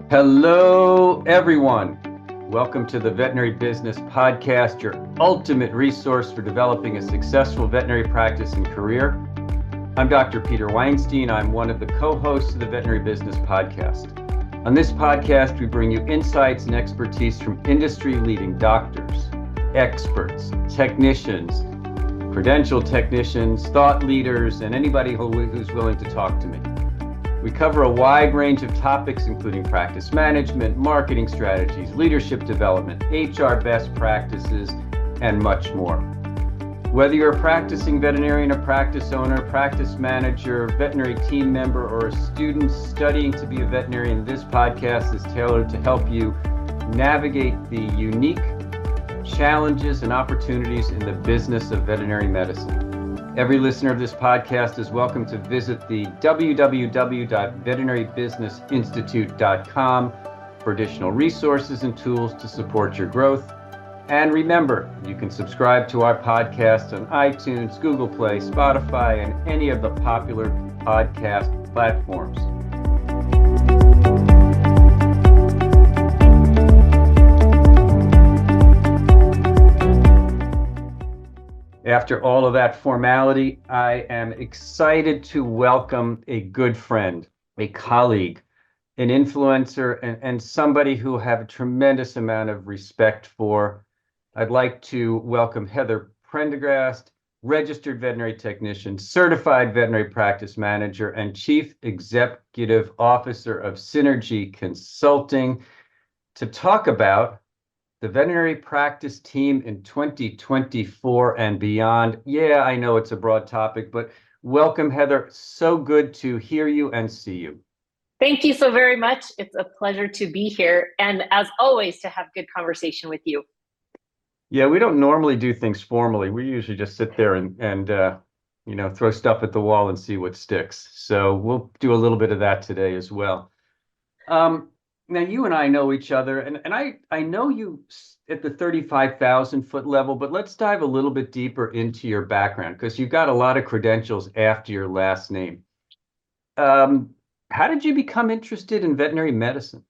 Hello, everyone. Welcome to the Veterinary Business Podcast, your ultimate resource for developing a successful veterinary practice and career. I'm Dr. Peter Weinstein. I'm one of the co-hosts of the Veterinary Business Podcast. On this podcast, we bring you insights and expertise from industry-leading doctors, experts, technicians, credentialed technicians, thought leaders, and anybody who's willing to talk to me. We cover a wide range of topics, including practice management, marketing strategies, leadership development, HR best practices, and much more. Whether you're a practicing veterinarian, a practice owner, practice manager, veterinary team member, or a student studying to be a veterinarian, this podcast is tailored to help you navigate the unique challenges and opportunities in the business of veterinary medicine. Every listener of this podcast is welcome to visit the www.veterinarybusinessinstitute.com for additional resources and tools to support your growth. And remember, you can subscribe to our podcast on iTunes, Google Play, Spotify, and any of the popular podcast platforms. After all of that formality, I am excited to welcome a good friend, a colleague, an influencer, and somebody who I have a tremendous amount of respect for. I'd like to welcome Heather Pendergrast, registered veterinary technician, certified veterinary practice manager, and chief executive officer of Synergie Consulting, to talk about the veterinary practice team in 2024 and beyond. Yeah, I know it's a broad topic, but welcome, Heather. So good to hear you and see you. Thank you so very much. It's a pleasure to be here. And as always, to have good conversation with you. Yeah, we don't normally do things formally. We usually just sit there and throw stuff at the wall and see what sticks. So we'll do a little bit of that today as well. Now, you and I know each other, and I know you at the 35,000 foot level, but let's dive a little bit deeper into your background, because you've got a lot of credentials after your last name. How did you become interested in veterinary medicine?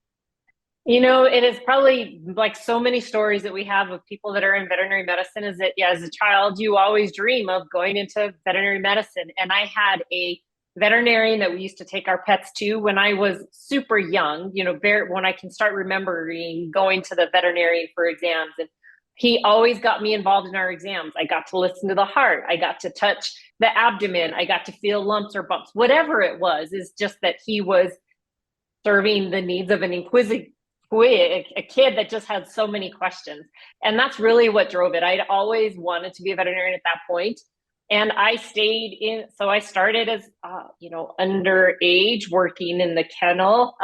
You know, it is probably like so many stories that we have of people that are in veterinary medicine is that, yeah, as a child, you always dream of going into veterinary medicine. And I had a veterinarian that we used to take our pets to when I was super young, when I can start remembering going to the veterinarian for exams. And he always got me involved in our exams. I got to listen to the heart. I got to touch the abdomen. I got to feel lumps or bumps, whatever it was, is just that he was serving the needs of an inquisitive, a kid that just had so many questions. And that's really what drove it. I'd always wanted to be a veterinarian at that point. And I so I started as, underage working in the kennel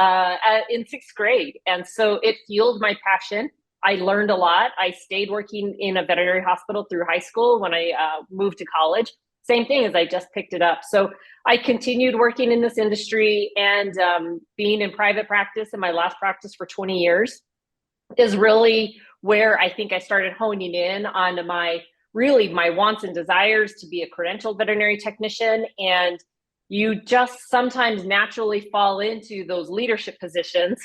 in sixth grade. And so it fueled my passion. I learned a lot. I stayed working in a veterinary hospital through high school. When I moved to college, same thing, as I just picked it up. So I continued working in this industry, and being in private practice in my last practice for 20 years is really where I think I started honing in on my wants and desires to be a credentialed veterinary technician. And you just sometimes naturally fall into those leadership positions,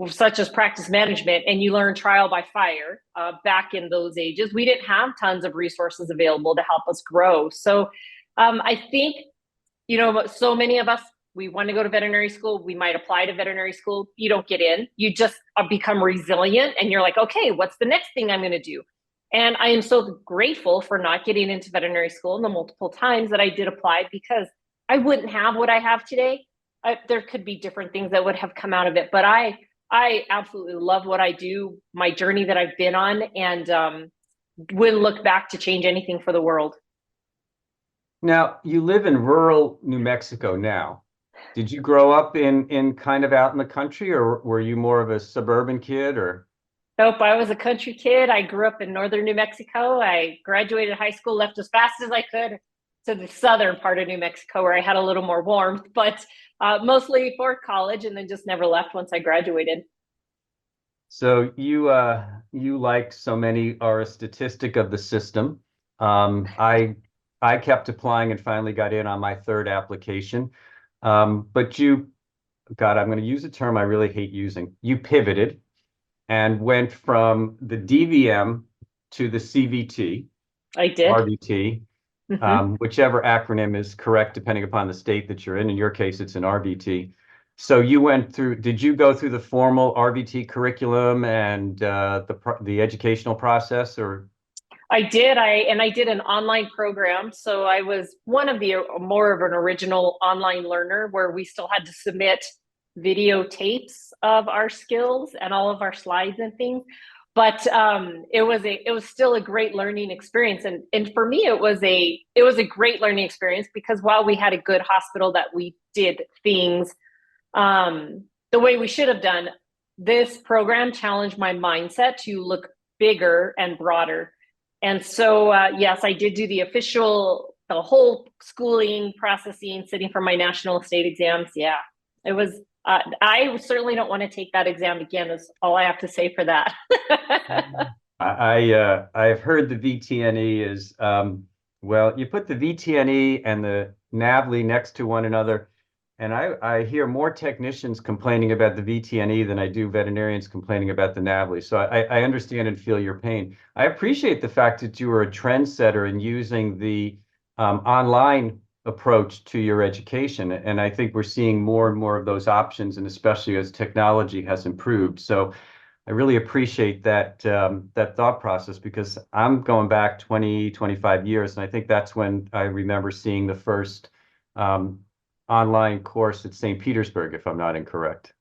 such as practice management, and you learn trial by fire. Back in those ages, we didn't have tons of resources available to help us grow. So I think, so many of us, we want to go to veterinary school. We might apply to veterinary school. You don't get in. You just become resilient, and you're like, okay, what's the next thing I'm going to do? And I am so grateful for not getting into veterinary school the multiple times that I did apply, because I wouldn't have what I have today. There could be different things that would have come out of it, but I absolutely love what I do, my journey that I've been on, and wouldn't look back to change anything for the world. Now, you live in rural New Mexico now. Did you grow up in kind of out in the country, or were you more of a suburban kid, or? Nope, I was a country kid. I grew up in northern New Mexico. I graduated high school, left as fast as I could to the southern part of New Mexico, where I had a little more warmth, but mostly for college, and then just never left once I graduated. So you, like so many, are a statistic of the system. I kept applying and finally got in on my third application. But you God, I'm going to use a term I really hate using. You pivoted and went from the DVM to the CVT, I did. RVT, Hmm. whichever acronym is correct, depending upon the state that you're in. In your case, it's an RVT. So you went through, did you go through the formal RVT curriculum and the educational process, or? I did. I did an online program. So I was one of the more of an original online learner where we still had to submit videotapes of our skills and all of our slides and things. But it was still a great learning experience. And for me it was a great learning experience because while we had a good hospital that we did things the way we should have done, this program challenged my mindset to look bigger and broader. And so, yes, I did do the whole schooling, processing, sitting for my national state exams. Yeah, it was, I certainly don't want to take that exam again, is all I have to say for that. I've heard the VTNE is well, you put the VTNE and the NAVLE next to one another, and I hear more technicians complaining about the VTNE than I do veterinarians complaining about the NAVLE. So I understand and feel your pain. I appreciate the fact that you were a trendsetter in using the online approach to your education, and I think we're seeing more and more of those options, and especially as technology has improved. So I really appreciate that thought process because I'm going back 20, 25 years, and I think that's when I remember seeing the first um, online course at St. Petersburg, if I'm not incorrect.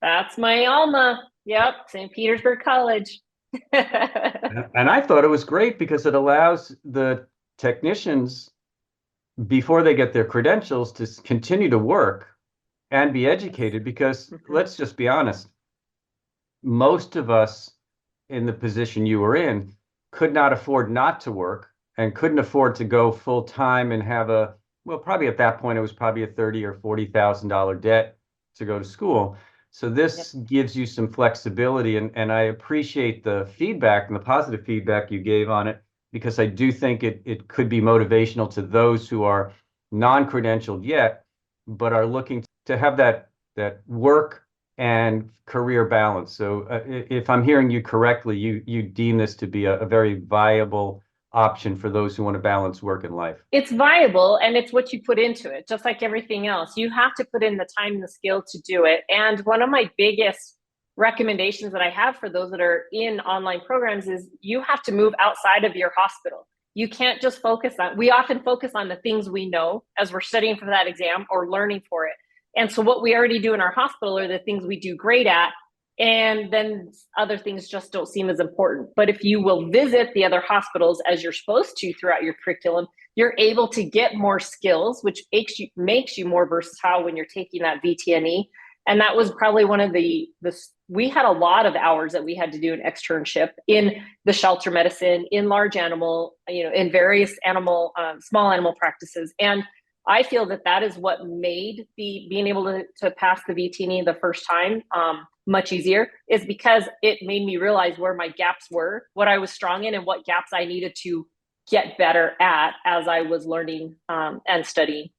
That's my alma. Yep, St. Petersburg College. And I thought it was great because it allows the technicians, before they get their credentials, to continue to work and be educated because let's just be honest, most of us in the position you were in could not afford not to work and couldn't afford to go full time and have a, well, probably at that point it was probably a 30 or $40,000 debt to go to school. So Yep. this gives you some flexibility, and I appreciate the feedback and the positive feedback you gave on it because I do think it could be motivational to those who are non-credentialed yet, but are looking to have that work and career balance. So if I'm hearing you correctly, you deem this to be a very viable option for those who want to balance work and life. It's viable and it's what you put into it, just like everything else. You have to put in the time and the skill to do it. And one of my biggest recommendations that I have for those that are in online programs is you have to move outside of your hospital. You can't just we often focus on the things we know as we're studying for that exam or learning for it. And so what we already do in our hospital are the things we do great at. And then other things just don't seem as important. But if you will visit the other hospitals as you're supposed to throughout your curriculum, you're able to get more skills, which makes you more versatile when you're taking that VTNE. And that was probably one of we had a lot of hours that we had to do an externship in the shelter medicine, in large animal, in various small animal practices. And I feel that is what made being able to pass the VTNE the first time much easier, is because it made me realize where my gaps were, what I was strong in, and what gaps I needed to get better at as I was learning and studying.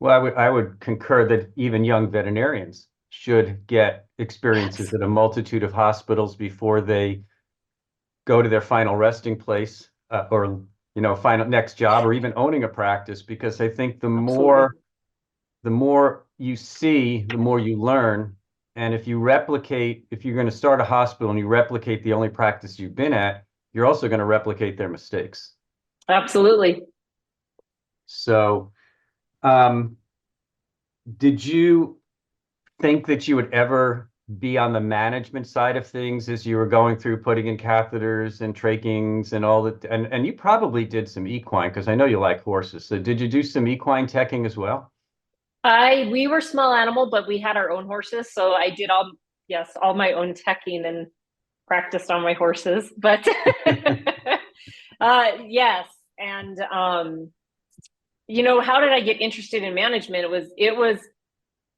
Well, I would concur that even young veterinarians should get experiences Yes. at a multitude of hospitals before they go to their final resting place or final next job or even owning a practice, because I think Absolutely. the more you see, the more you learn. And if you're going to start a hospital and you replicate the only practice you've been at, you're also going to replicate their mistakes. Absolutely. So, did you think that you would ever be on the management side of things as you were going through putting in catheters and trachings and all that? And you probably did some equine because I know you like horses. So did you do some equine teching as well? We were small animal, but we had our own horses. So I did all my own teching and practiced on my horses. But yes. And how did I get interested in management?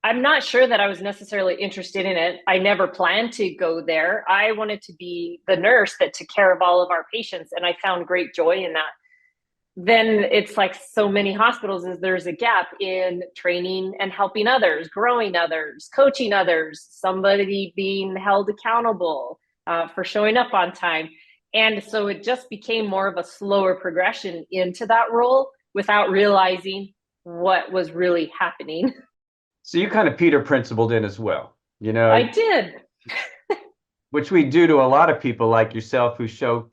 I'm not sure that I was necessarily interested in it. I never planned to go there. I wanted to be the nurse that took care of all of our patients, and I found great joy in that. then it's like so many hospitals is there's a gap in training and helping others, growing others, coaching others, somebody being held accountable for showing up on time. And so it just became more of a slower progression into that role without realizing what was really happening. So you kind of Peter principled in as well, I did. which we do to a lot of people like yourself who show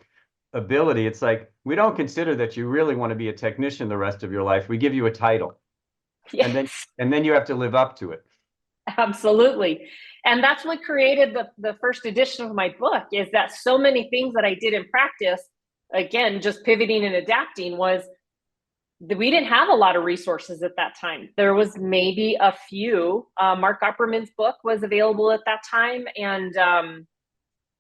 ability. It's like, we don't consider that you really want to be a technician the rest of your life. We give you a title. Yes. And then you have to live up to it. Absolutely. And that's what created the first edition of my book, is that so many things that I did in practice, again, just pivoting and adapting, was we didn't have a lot of resources at that time. There was maybe a few. Mark Opperman's book was available at that time. And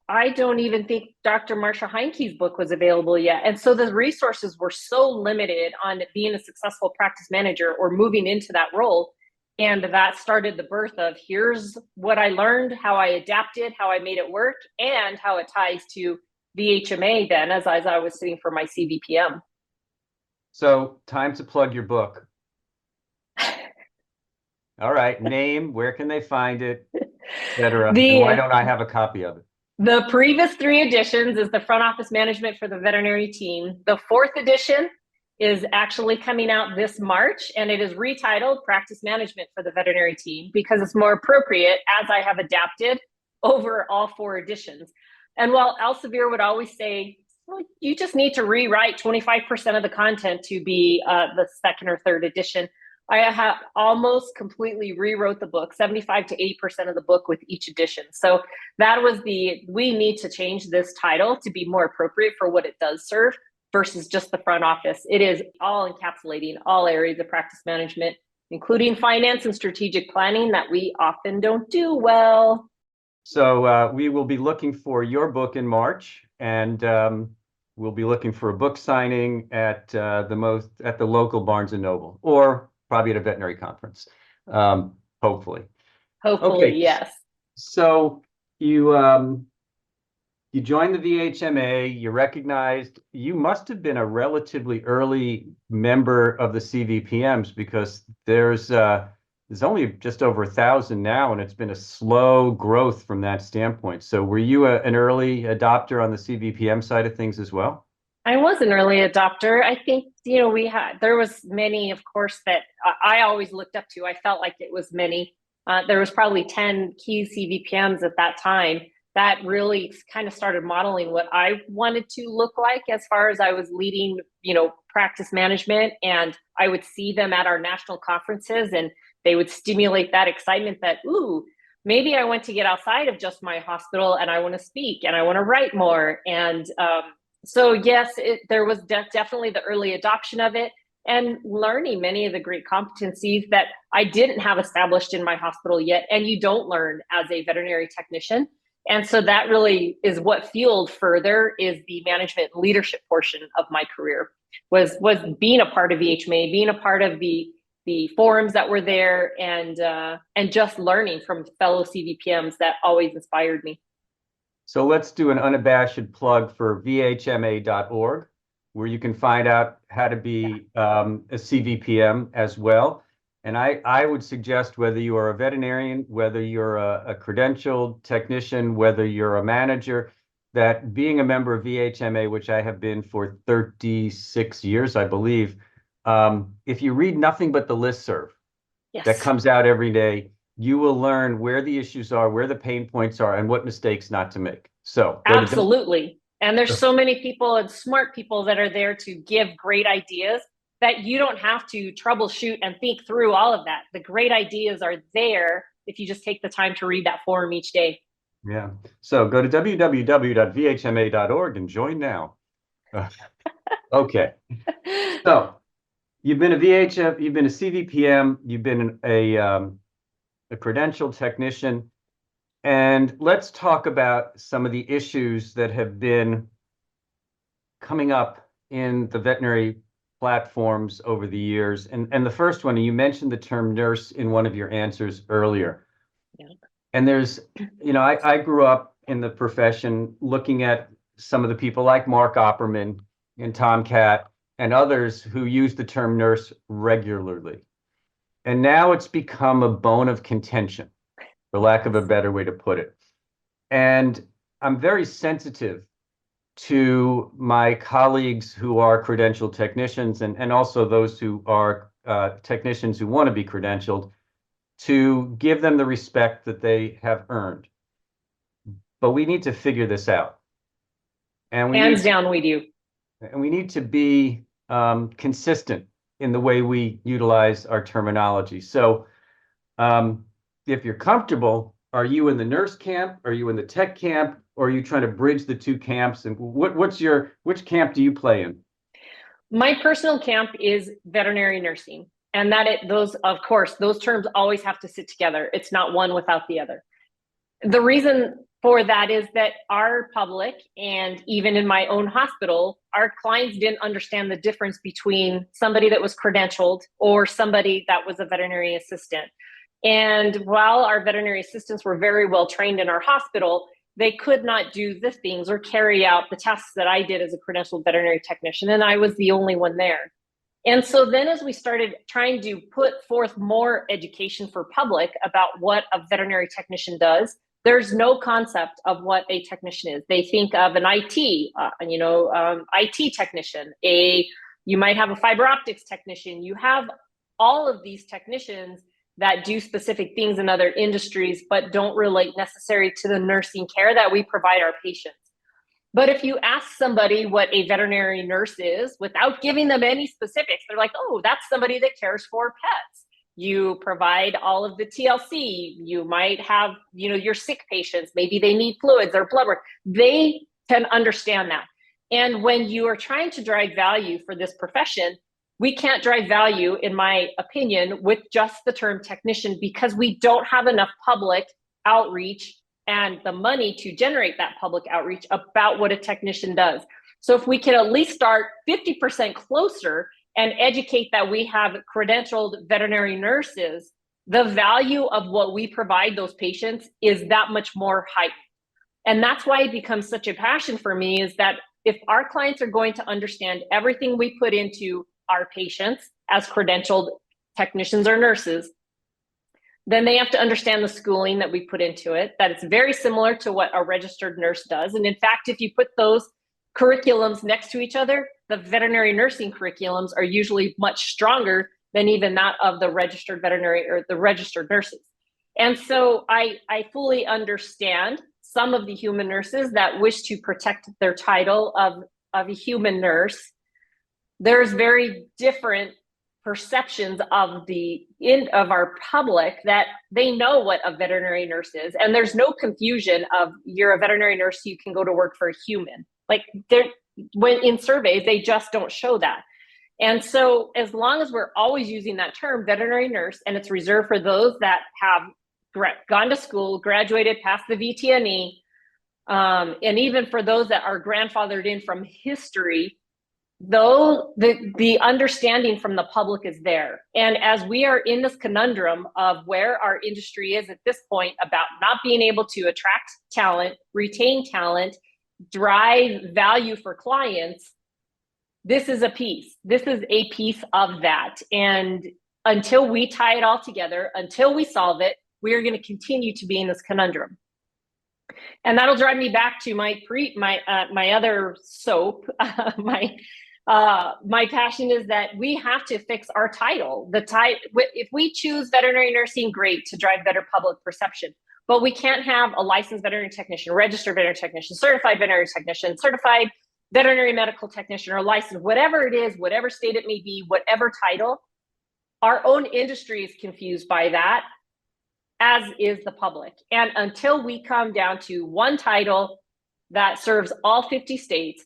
I don't even think Dr. Marsha Heinke's book was available yet. And so the resources were so limited on being a successful practice manager or moving into that role. And that started the birth of, here's what I learned, how I adapted, how I made it work, and how it ties to VHMA then as I was sitting for my CVPM. So time to plug your book. All right, name, where can they find it, etc. And why don't I have a copy of it? The previous 3 editions is the front office management for the veterinary team. The 4th edition is actually coming out this March, and it is retitled Practice Management for the Veterinary Team because it's more appropriate as I have adapted over all 4 editions. And while Elsevier would always say, well, you just need to rewrite 25% of the content to be the 2nd or 3rd edition, I have almost completely rewrote the book, 75 to 80% of the book with each edition. So that was we need to change this title to be more appropriate for what it does serve versus just the front office. It is all encapsulating all areas of practice management, including finance and strategic planning that we often don't do well. So we will be looking for your book in March, and we'll be looking for a book signing at the local Barnes and Noble, or probably at a veterinary conference, hopefully. Hopefully, okay. Yes. So you joined the VHMA, you recognized you must have been a relatively early member of the CVPMs, because there's only just over 1,000 now, and it's been a slow growth from that standpoint. So were you an early adopter on the CVPM side of things as well? I was an early adopter. I think, there was many, of course, that I always looked up to. I felt like it was many. There was probably 10 key CVPMs at that time that really kind of started modeling what I wanted to look like as far as I was leading, practice management. And I would see them at our national conferences, and they would stimulate that excitement that, ooh, maybe I want to get outside of just my hospital and I want to speak and I want to write more. And so yes, there was definitely the early adoption of it, and learning many of the great competencies that I didn't have established in my hospital yet, and you don't learn as a veterinary technician. And so that really is what fueled further is the management leadership portion of my career, was being a part of VHMA, being a part of the forums that were there, and just learning from fellow CVPMs that always inspired me. So let's do an unabashed plug for vhma.org, where you can find out how to be a CVPM as well. And I would suggest, whether you are a veterinarian, whether you're a credentialed technician, whether you're a manager, that being a member of VHMA, which I have been for 36 years, I believe, if you read nothing but the listserv that comes out every day, you will learn where the issues are, where the pain points are, and what mistakes not to make. So absolutely. And there's so many people and smart people that are there to give great ideas that you don't have to troubleshoot and think through all of that. The great ideas are there if you just take the time to read that forum each day. Yeah. So go to www.vhma.org and join now. Okay. So you've been a VHF, you've been a CVPM, you've been a credentialed technician, and let's talk about some of the issues that have been coming up in the veterinary platforms over the years. And the first one, you mentioned the term nurse in one of your answers earlier. Yeah. And there's, I grew up in the profession looking at some of the people like Mark Opperman and Tom Cat, and others who use the term nurse regularly. And now it's become a bone of contention, for lack of a better way to put it. And I'm very sensitive to my colleagues who are credentialed technicians and also those who are technicians who want to be credentialed, to give them the respect that they have earned. But we need to figure this out. And hands down, we do. And we need to be consistent in the way we utilize our terminology. So if you're comfortable, are you in the nurse camp? Are you in the tech camp? Or are you trying to bridge the two camps? And which camp do you play in? My personal camp is veterinary nursing. And those terms always have to sit together. It's not one without the other. The reason for that is that our public, and even in my own hospital, our clients didn't understand the difference between somebody that was credentialed or somebody that was a veterinary assistant. And while our veterinary assistants were very well trained in our hospital, they could not do the things or carry out the tasks that I did as a credentialed veterinary technician, and I was the only one there. And so then as we started trying to put forth more education for public about what a veterinary technician does, there's no concept of what a technician is. They think of an IT, IT technician, you might have a fiber optics technician. You have all of these technicians that do specific things in other industries, but don't relate necessarily to the nursing care that we provide our patients. But if you ask somebody what a veterinary nurse is, without giving them any specifics, they're like, oh, that's somebody that cares for pets. You provide all of the TLC. You might have, your sick patients. Maybe they need fluids or blood work. They can understand that. And when you are trying to drive value for this profession, we can't drive value, in my opinion, with just the term technician, because we don't have enough public outreach and the money to generate that public outreach about what a technician does. So if we can at least start 50% closer and educate that we have credentialed veterinary nurses, the value of what we provide those patients is that much more heightened. And that's why it becomes such a passion for me, is that if our clients are going to understand everything we put into our patients as credentialed technicians or nurses, then they have to understand the schooling that we put into it, that it's very similar to what a registered nurse does. And in fact, if you put those curriculums next to each other, the veterinary nursing curriculums are usually much stronger than even that of the registered veterinary or the registered nurses. And so I fully understand some of the human nurses that wish to protect their title of a human nurse. There's very different perceptions of our public that they know what a veterinary nurse is. And there's no confusion of, you're a veterinary nurse, you can go to work for a human. Like, when in surveys, they just don't show that. And so as long as we're always using that term, veterinary nurse, and it's reserved for those that have gone to school, graduated, passed the VTNE, and even for those that are grandfathered in from history, though the understanding from the public is there. And as we are in this conundrum of where our industry is at this point about not being able to attract talent, retain talent, drive value for clients, this is a piece. This is a piece of that. And until we tie it all together, until we solve it, we are going to continue to be in this conundrum. And that'll drive me back to my other soap. My passion is that we have to fix our title. If we choose veterinary nursing, great, to drive better public perception. But we can't have a licensed veterinary technician, registered veterinary technician, certified veterinary technician, certified veterinary medical technician, or licensed, whatever it is, whatever state it may be, whatever title. Our own industry is confused by that, as is the public. And until we come down to one title that serves all 50 states,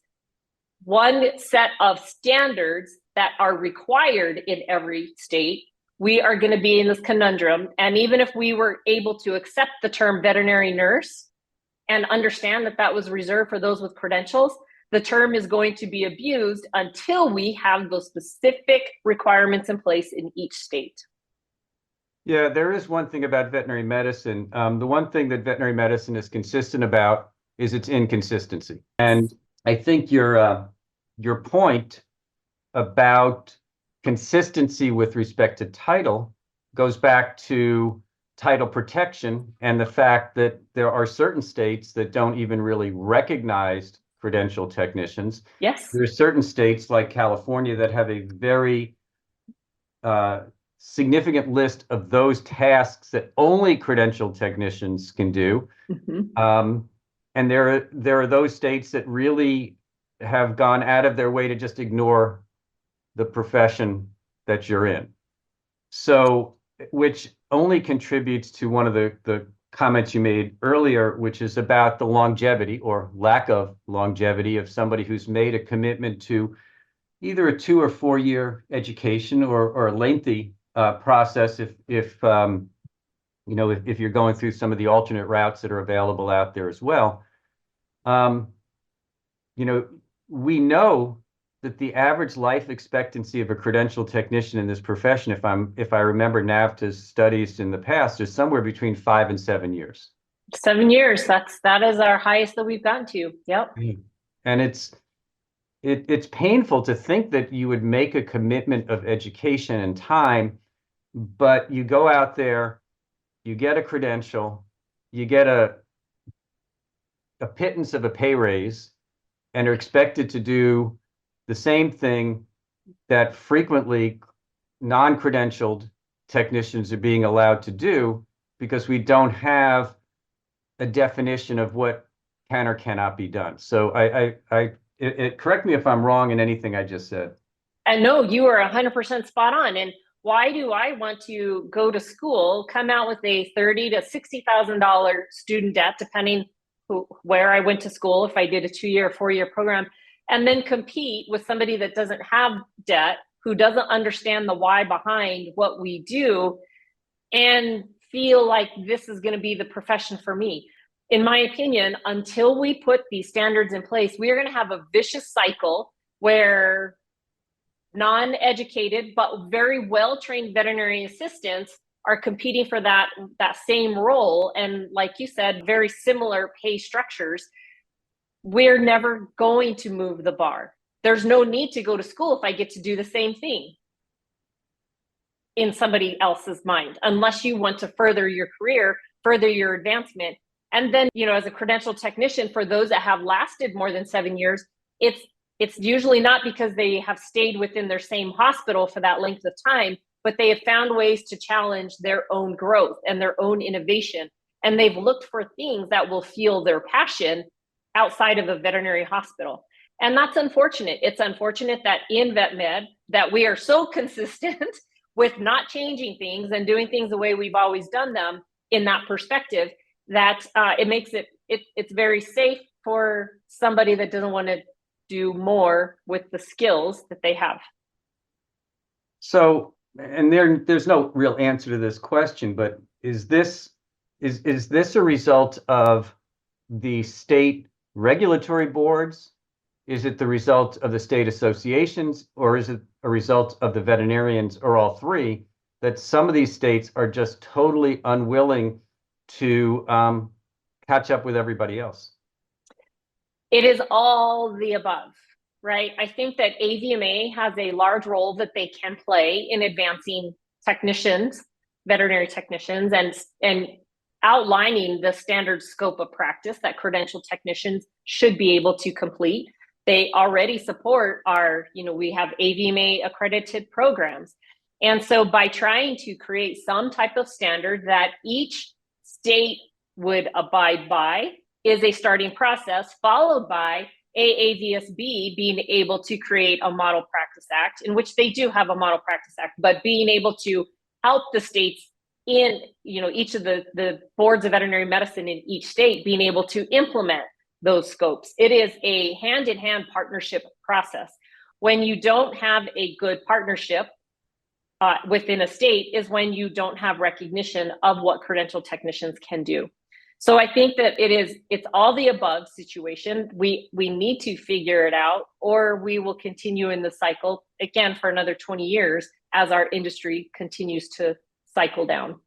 one set of standards that are required in every state, we are going to be in this conundrum. And even if we were able to accept the term veterinary nurse and understand that that was reserved for those with credentials, the term is going to be abused until we have those specific requirements in place in each state. Yeah, there is one thing about veterinary medicine. The one thing that veterinary medicine is consistent about is its inconsistency. And I think your point about consistency with respect to title goes back to title protection and the fact that there are certain states that don't even really recognize credentialed technicians. Yes. There are certain states like California that have a very significant list of those tasks that only credentialed technicians can do. And there are those states that really have gone out of their way to just ignore the profession that you're in. So, which only contributes to one of the comments you made earlier, which is about the longevity or lack of longevity of somebody who's made a commitment to either a 2 or 4 year education or a lengthy process if you're going through some of the alternate routes that are available out there as well. We know that the average life expectancy of a credentialed technician in this profession, if I remember NAVTA's studies in the past, is somewhere between 5 and 7 years. 7 years. That is our highest that we've gotten to. Yep. And it's painful to think that you would make a commitment of education and time, but you go out there, you get a credential, you get a pittance of a pay raise, and are expected to do the same thing that frequently non-credentialed technicians are being allowed to do because we don't have a definition of what can or cannot be done. So correct me if I'm wrong in anything I just said. And no, you are 100% spot on. And why do I want to go to school, come out with a $30,000 to $60,000 student debt, depending where I went to school, if I did a 2-year, 4-year program, and then compete with somebody that doesn't have debt, who doesn't understand the why behind what we do, and feel like this is going to be the profession for me. In my opinion, until we put these standards in place, we are going to have a vicious cycle where non-educated but very well-trained veterinary assistants are competing for that same role. And like you said, very similar pay structures. We're never going to move the bar. There's no need to go to school if I get to do the same thing in somebody else's mind, unless you want to further your career, further your advancement. And then, as a credentialed technician, for those that have lasted more than 7 years, it's usually not because they have stayed within their same hospital for that length of time, but they have found ways to challenge their own growth and their own innovation. And they've looked for things that will fuel their passion outside of a veterinary hospital. And that's unfortunate. It's unfortunate that in vet med that we are so consistent with not changing things and doing things the way we've always done them in that perspective, that it makes it's very safe for somebody that doesn't want to do more with the skills that they have. So, and there's no real answer to this question, but is this a result of the state regulatory boards? Is it the result of the state associations, or is it a result of the veterinarians, or all three, that some of these states are just totally unwilling to catch up with everybody else? It is all the above, right? I think that AVMA has a large role that they can play in advancing technicians, veterinary technicians, and outlining the standard scope of practice that credentialed technicians should be able to complete. They already support we have AVMA accredited programs. And so by trying to create some type of standard that each state would abide by is a starting process, followed by AAVSB being able to create a Model Practice Act, in which they do have a Model Practice Act, but being able to help the states in each of the boards of veterinary medicine in each state being able to implement those scopes. It is a hand-in-hand partnership process. When you don't have a good partnership within a state is when you don't have recognition of what credentialed technicians can do. So I think that it's all the above situation. We need to figure it out, or we will continue in the cycle again for another 20 years as our industry continues to cycle down.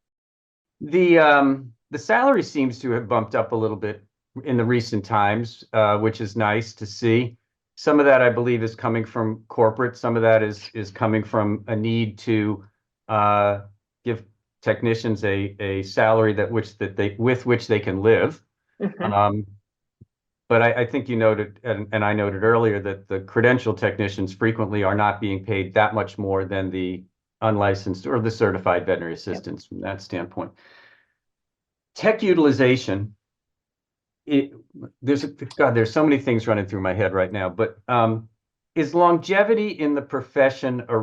The salary seems to have bumped up a little bit in the recent times, which is nice to see. Some of that, I believe, is coming from corporate. Some of that is coming from a need to give technicians a salary with which they can live. Mhm. But I think you noted, and I noted earlier, that the credentialed technicians frequently are not being paid that much more than the unlicensed or the certified veterinary Yep. assistants from that standpoint. Tech utilization, there's so many things running through my head right now, but is longevity in the profession or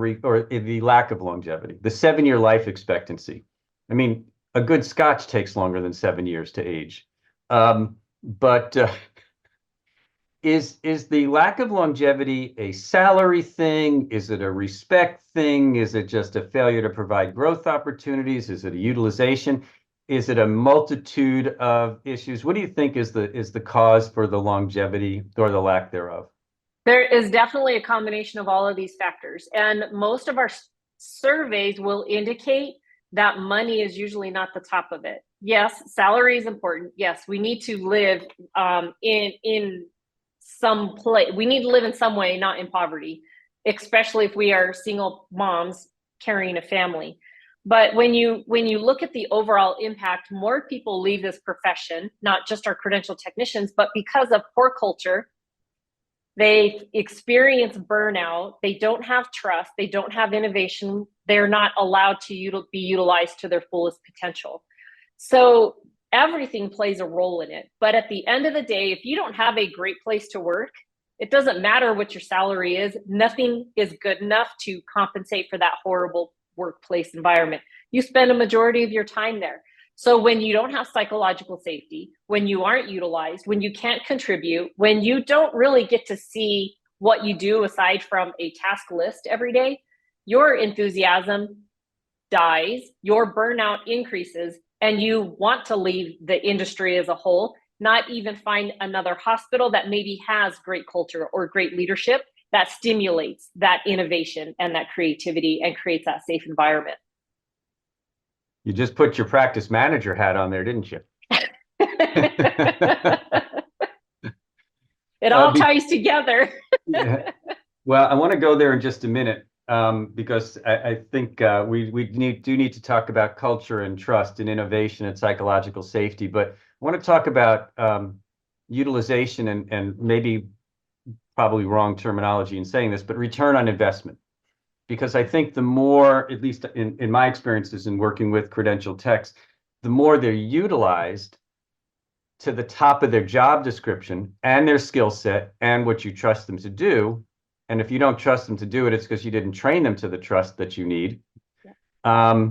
the lack of longevity, the 7-year life expectancy? I mean, a good Scotch takes longer than 7 years to age. But is the lack of longevity a salary thing? Is it a respect thing? Is it just a failure to provide growth opportunities? Is it a utilization? Is it a multitude of issues? What do you think is the cause for the longevity or the lack thereof? There is definitely a combination of all of these factors. And most of our surveys will indicate that money is usually not the top of it. Yes, salary is important. Yes, we need to live in some place. We need to live in some way, not in poverty, especially if we are single moms carrying a family. But when you look at the overall impact, more people leave this profession, not just our credentialed technicians, but because of poor culture. They experience burnout. They don't have trust. They don't have innovation. They're not allowed to be utilized to their fullest potential. So everything plays a role in it. But at the end of the day, if you don't have a great place to work, it doesn't matter what your salary is. Nothing is good enough to compensate for that horrible workplace environment. You spend a majority of your time there. So when you don't have psychological safety, when you aren't utilized, when you can't contribute, when you don't really get to see what you do aside from a task list every day, your enthusiasm dies, your burnout increases, and you want to leave the industry as a whole, not even find another hospital that maybe has great culture or great leadership that stimulates that innovation and that creativity and creates that safe environment. You just put your practice manager hat on there, didn't you? It all ties together. Yeah. Well, I want to go there in just a minute because I think we need to talk about culture and trust and innovation and psychological safety. But I want to talk about utilization and maybe probably wrong terminology in saying this, but return on investment. Because I think the more, at least in my experiences in working with credentialed techs, the more they're utilized to the top of their job description and their skill set and what you trust them to do. And if you don't trust them to do it, it's because you didn't train them to the trust that you need. Yeah.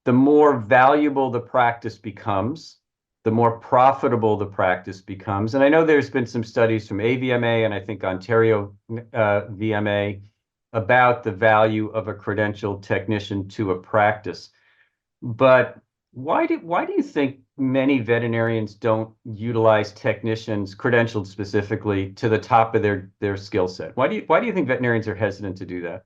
The more valuable the practice becomes, the more profitable the practice becomes. And I know there's been some studies from AVMA and I think Ontario VMA about the value of a credentialed technician to a practice. But why do you think many veterinarians don't utilize technicians, credentialed specifically, to the top of their skill set? Why do you think veterinarians are hesitant to do that?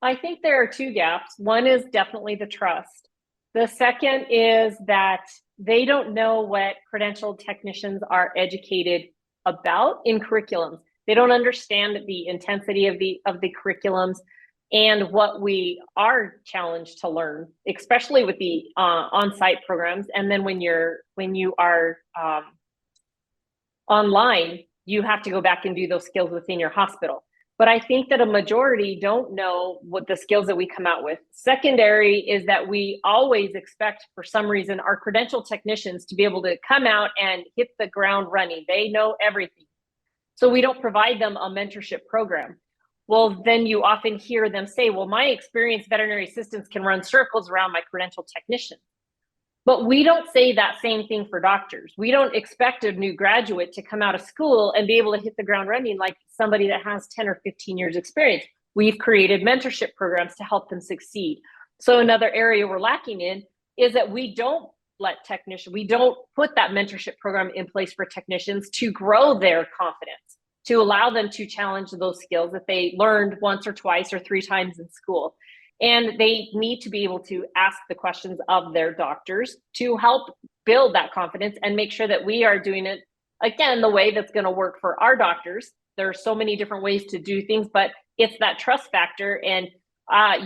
I think there are two gaps. One is definitely the trust. The second is that they don't know what credentialed technicians are educated about in curriculums. They don't understand the intensity of the curriculums and what we are challenged to learn, especially with the on-site programs. And then when you are online, you have to go back and do those skills within your hospital. But I think that a majority don't know what the skills that we come out with. Secondary is that we always expect, for some reason, our credentialed technicians to be able to come out and hit the ground running. They know everything. So we don't provide them a mentorship program. Well, then you often hear them say, well, my experienced veterinary assistants can run circles around my credentialed technician. But we don't say that same thing for doctors. We don't expect a new graduate to come out of school and be able to hit the ground running like somebody that has 10 or 15 years experience. We've created mentorship programs to help them succeed. So another area we're lacking in is that we don't put that mentorship program in place for technicians to grow their confidence, to allow them to challenge those skills that they learned once or twice or 3 times in school. And they need to be able to ask the questions of their doctors to help build that confidence and make sure that we are doing it, again, the way that's going to work for our doctors, There are so many different ways to do things, but it's that trust factor. And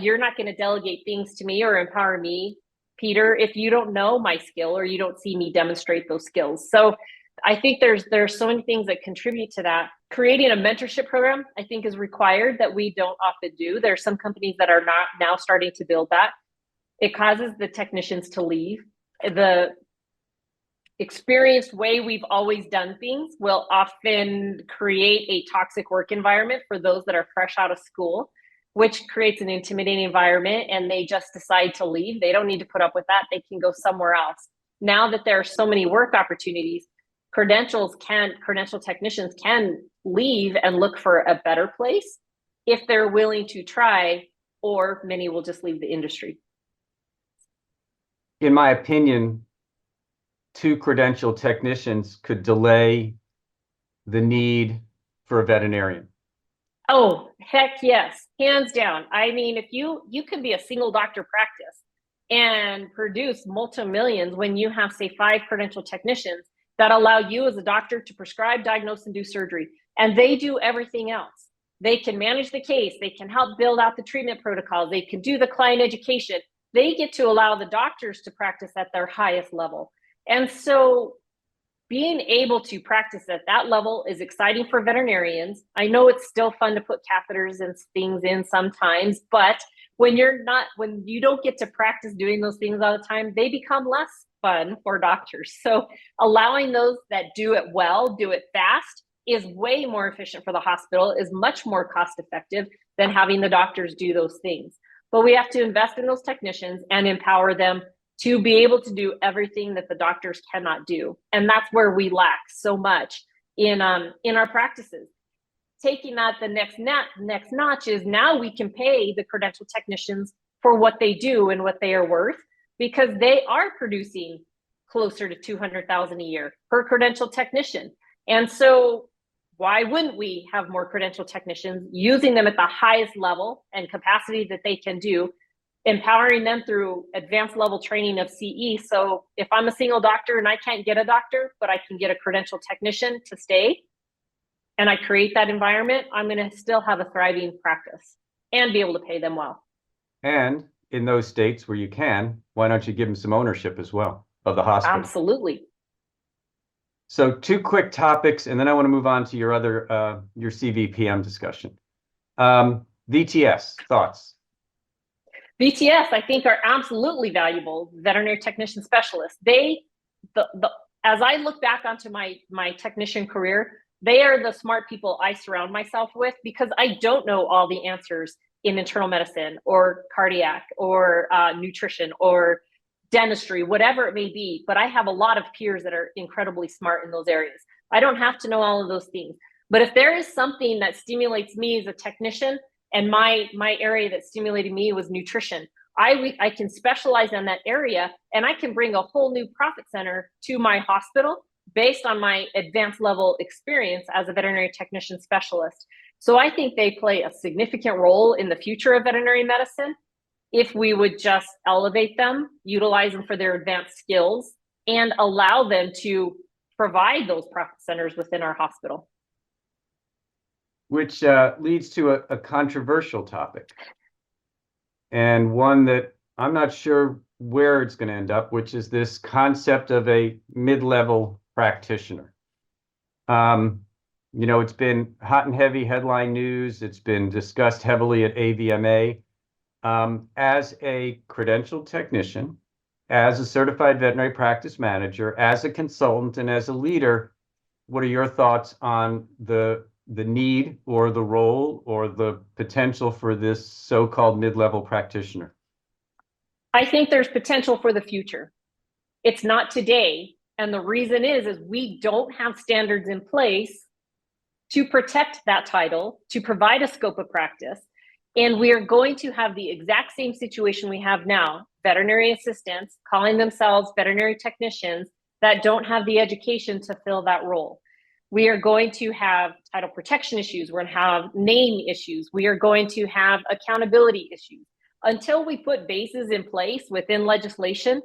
you're not going to delegate things to me or empower me, Peter, if you don't know my skill or you don't see me demonstrate those skills. So I think there's so many things that contribute to that. Creating a mentorship program, I think, is required that we don't often do. There are some companies that are not now starting to build that. It causes the technicians to leave. The experienced way we've always done things will often create a toxic work environment for those that are fresh out of school, which creates an intimidating environment, and they just decide to leave. They don't need to put up with that. They can go somewhere else. Now that there are so many work opportunities, credential technicians can leave and look for a better place if they're willing to try, or many will just leave the industry. In my opinion, 2 credentialed technicians could delay the need for a veterinarian. Oh, heck yes, hands down. I mean, if you can be a single doctor practice and produce multi-millions when you have, say, 5 credentialed technicians that allow you as a doctor to prescribe, diagnose, and do surgery, and they do everything else. They can manage the case, they can help build out the treatment protocols, they can do the client education. They get to allow the doctors to practice at their highest level. And so being able to practice at that level is exciting for veterinarians. I know it's still fun to put catheters and things in sometimes, but when you don't get to practice doing those things all the time, they become less fun for doctors. So allowing those that do it well, do it fast, is way more efficient for the hospital, is much more cost effective than having the doctors do those things. But we have to invest in those technicians and empower them to be able to do everything that the doctors cannot do. And that's where we lack so much in our practices. Taking that the next notch is now we can pay the credentialed technicians for what they do and what they are worth, because they are producing closer to $200,000 a year per credentialed technician. And so why wouldn't we have more credentialed technicians, using them at the highest level and capacity that they can do, empowering them through advanced level training of CE. So if I'm a single doctor and I can't get a doctor, but I can get a credentialed technician to stay, and I create that environment, I'm going to still have a thriving practice and be able to pay them well. And in those states where you can, why don't you give them some ownership as well of the hospital? Absolutely. So 2 quick topics, and then I want to move on to your other, your CVPM discussion. VTS, thoughts? VTS, I think, are absolutely valuable. Veterinary technician specialists. As I look back onto my technician career, they are the smart people I surround myself with, because I don't know all the answers in internal medicine or cardiac or nutrition or dentistry, whatever it may be. But I have a lot of peers that are incredibly smart in those areas. I don't have to know all of those things. But if there is something that stimulates me as a technician, and my area that stimulated me was nutrition, I can specialize in that area, and I can bring a whole new profit center to my hospital based on my advanced level experience as a veterinary technician specialist. So I think they play a significant role in the future of veterinary medicine if we would just elevate them, utilize them for their advanced skills, and allow them to provide those profit centers within our hospital. Which leads to a controversial topic, and one that I'm not sure where it's going to end up, which is this concept of a mid-level practitioner. It's been hot and heavy headline news. It's been discussed heavily at AVMA. As a credentialed technician, as a certified veterinary practice manager, as a consultant, and as a leader, what are your thoughts on the need or the role or the potential for this so-called mid-level practitioner? I think there's potential for the future. It's not today. And the reason is we don't have standards in place to protect that title, to provide a scope of practice. And we are going to have the exact same situation we have now, veterinary assistants calling themselves veterinary technicians that don't have the education to fill that role. We are going to have title protection issues. We're going to have name issues. We are going to have accountability issues. Until we put bases in place within legislation,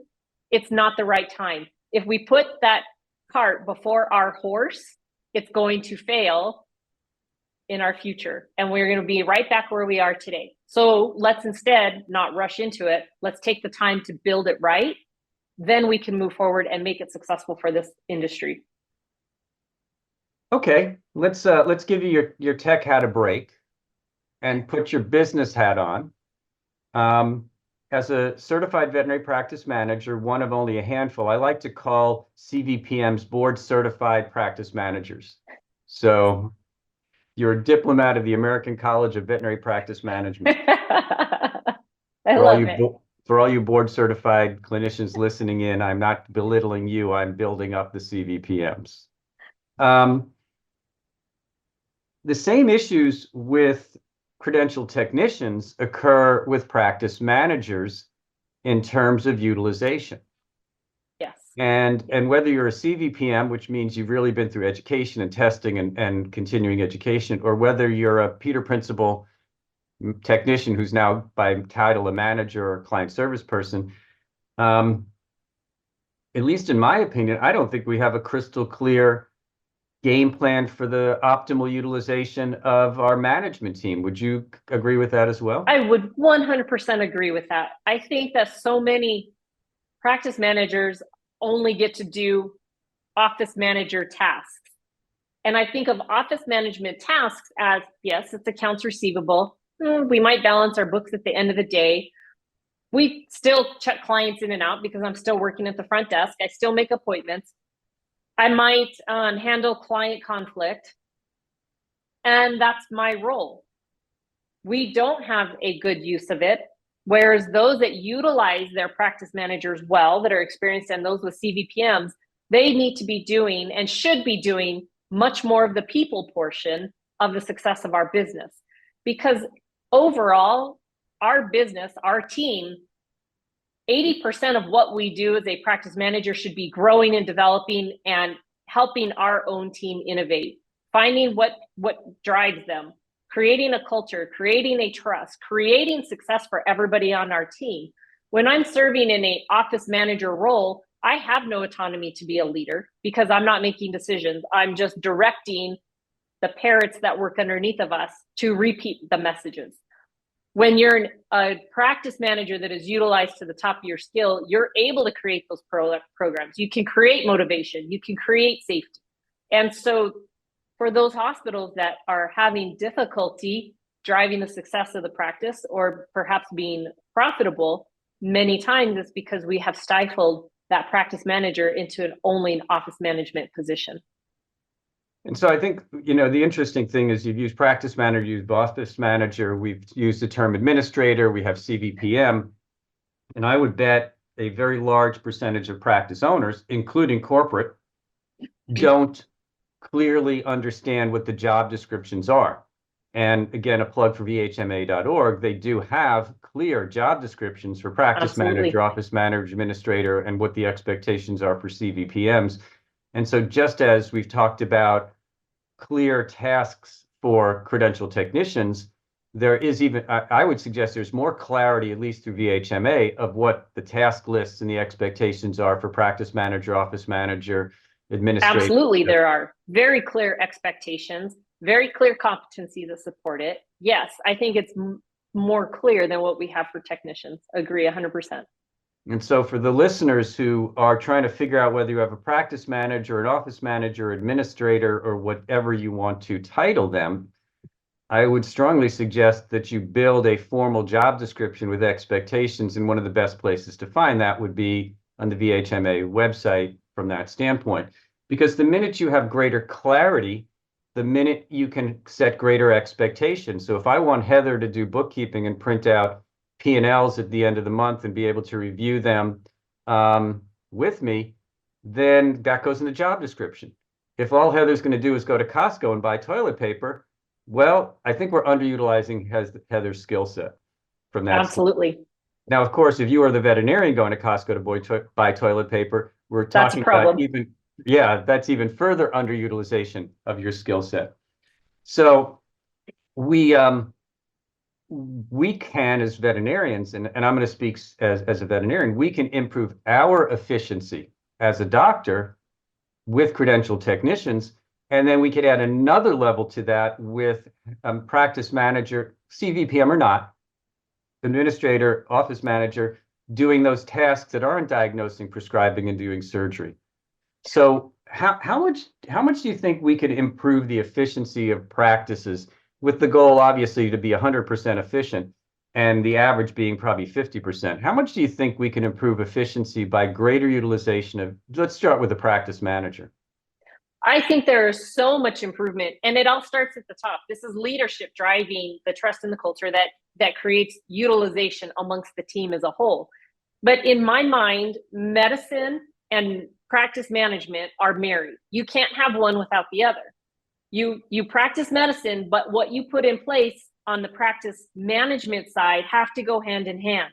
it's not the right time. If we put that cart before our horse, it's going to fail in our future, and we're going to be right back where we are today. So let's instead not rush into it. Let's take the time to build it right. Then we can move forward and make it successful for this industry. Okay, let's give you your tech hat a break and put your business hat on. As a certified veterinary practice manager, one of only a handful, I like to call CVPMs board certified practice managers. So you're a diplomat of the American College of Veterinary Practice Management. I love it. For all you board certified clinicians listening in, I'm not belittling you, I'm building up the CVPMs. The same issues with credentialed technicians occur with practice managers in terms of utilization. Yes. And whether you're a CVPM, which means you've really been through education and testing and continuing education, or whether you're a Peter Principal technician who's now by title a manager or client service person, at least in my opinion, I don't think we have a crystal clear game plan for the optimal utilization of our management team. Would you agree with that as well? I would 100% agree with that. I think that so many practice managers only get to do office manager tasks. And I think of office management tasks as, yes, it's accounts receivable. We might balance our books at the end of the day. We still check clients in and out because I'm still working at the front desk. I still make appointments. I might handle client conflict, and that's my role. We don't have a good use of it, whereas those that utilize their practice managers well, that are experienced, and those with CVPMs, they need to be doing and should be doing much more of the people portion of the success of our business. Because overall, our business, our team, 80% of what we do as a practice manager should be growing and developing and helping our own team innovate, finding what drives them, creating a culture, creating a trust, creating success for everybody on our team. When I'm serving in an office manager role, I have no autonomy to be a leader because I'm not making decisions. I'm just directing the parrots that work underneath of us to repeat the messages. When you're a practice manager that is utilized to the top of your skill, you're able to create those programs. You can create motivation. You can create safety. And so for those hospitals that are having difficulty driving the success of the practice or perhaps being profitable, many times it's because we have stifled that practice manager into only an office management position. And so I think, the interesting thing is you've used practice manager, you've office manager, we've used the term administrator, we have CVPM, and I would bet a very large percentage of practice owners, including corporate, don't clearly understand what the job descriptions are. And again, a plug for VHMA.org, they do have clear job descriptions for practice manager, office manager, administrator, and what the expectations are for CVPMs. And so just as we've talked about clear tasks for credentialed technicians, there is even, I would suggest there's more clarity, at least through VHMA, of what the task lists and the expectations are for practice manager, office manager, administrator. Absolutely, there are very clear expectations, very clear competencies that support it. Yes, I think it's more clear than what we have for technicians. Agree 100%. And so for the listeners who are trying to figure out whether you have a practice manager, an office manager, administrator, or whatever you want to title them, I would strongly suggest that you build a formal job description with expectations. And one of the best places to find that would be on the VHMA website from that standpoint. Because the minute you have greater clarity, the minute you can set greater expectations. So if I want Heather to do bookkeeping and print out P&Ls at the end of the month and be able to review them with me, then that goes in the job description. If all Heather's going to do is go to Costco and buy toilet paper, well, I think we're underutilizing Heather's skill set from that. Absolutely. Now, of course, if you are the veterinarian going to Costco to buy toilet paper, we're talking about that's even further underutilization of your skill set. So we can, as veterinarians, and I'm going to speak as a veterinarian, we can improve our efficiency as a doctor with credentialed technicians And then we could add another level to that with practice manager, CVPM or not, administrator, office manager, doing those tasks that aren't diagnosing, prescribing, and doing surgery. So how much do you think we could improve the efficiency of practices with the goal, obviously, to be 100% efficient and the average being probably 50%? How much do you think we can improve efficiency by greater utilization of, let's start with the practice manager? I think there is so much improvement, and it all starts at the top. This is leadership driving the trust in the culture that creates utilization amongst the team as a whole. But in my mind, medicine and practice management are married. You can't have one without the other. You practice medicine, but what you put in place on the practice management side have to go hand in hand.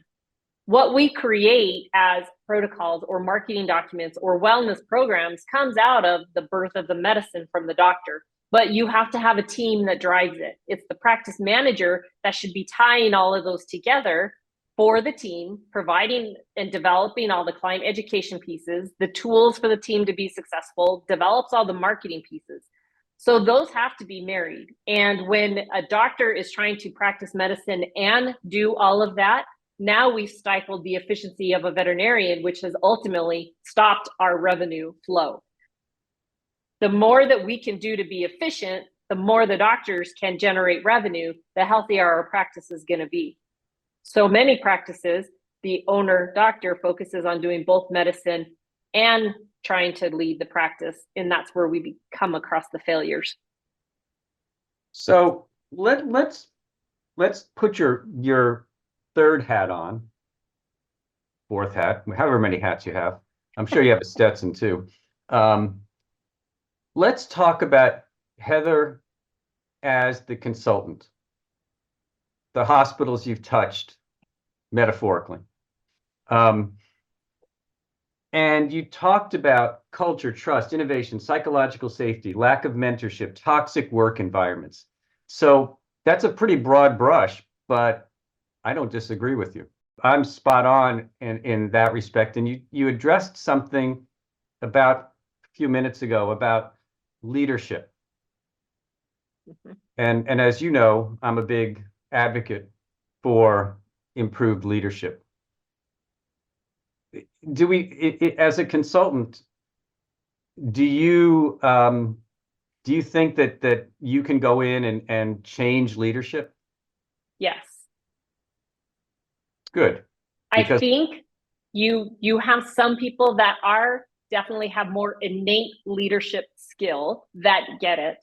What we create as protocols or marketing documents or wellness programs comes out of the birth of the medicine from the doctor, but you have to have a team that drives it. It's the practice manager that should be tying all of those together for the team, providing and developing all the client education pieces, the tools for the team to be successful, develops all the marketing pieces. So those have to be married. And when a doctor is trying to practice medicine and do all of that, now we've stifled the efficiency of a veterinarian, which has ultimately stopped our revenue flow. The more that we can do to be efficient, the more the doctors can generate revenue, the healthier our practice is going to be. So many practices, the owner doctor focuses on doing both medicine and trying to lead the practice, and that's where we come across the failures. So let's put your third hat on, fourth hat, however many hats you have. I'm sure you have a Stetson too. Let's talk about Heather as the consultant, the hospitals you've touched metaphorically. And you talked about culture, trust, innovation, psychological safety, lack of mentorship, toxic work environments. So that's a pretty broad brush, but I don't disagree with you. I'm spot on in that respect. And you addressed something about a few minutes ago about leadership. Mm-hmm. And as you know, I'm a big advocate for improved leadership. Do we, as a consultant, do you think that you can go in and change leadership? Yes. Good. I think you have some people that definitely have more innate leadership skill that get it.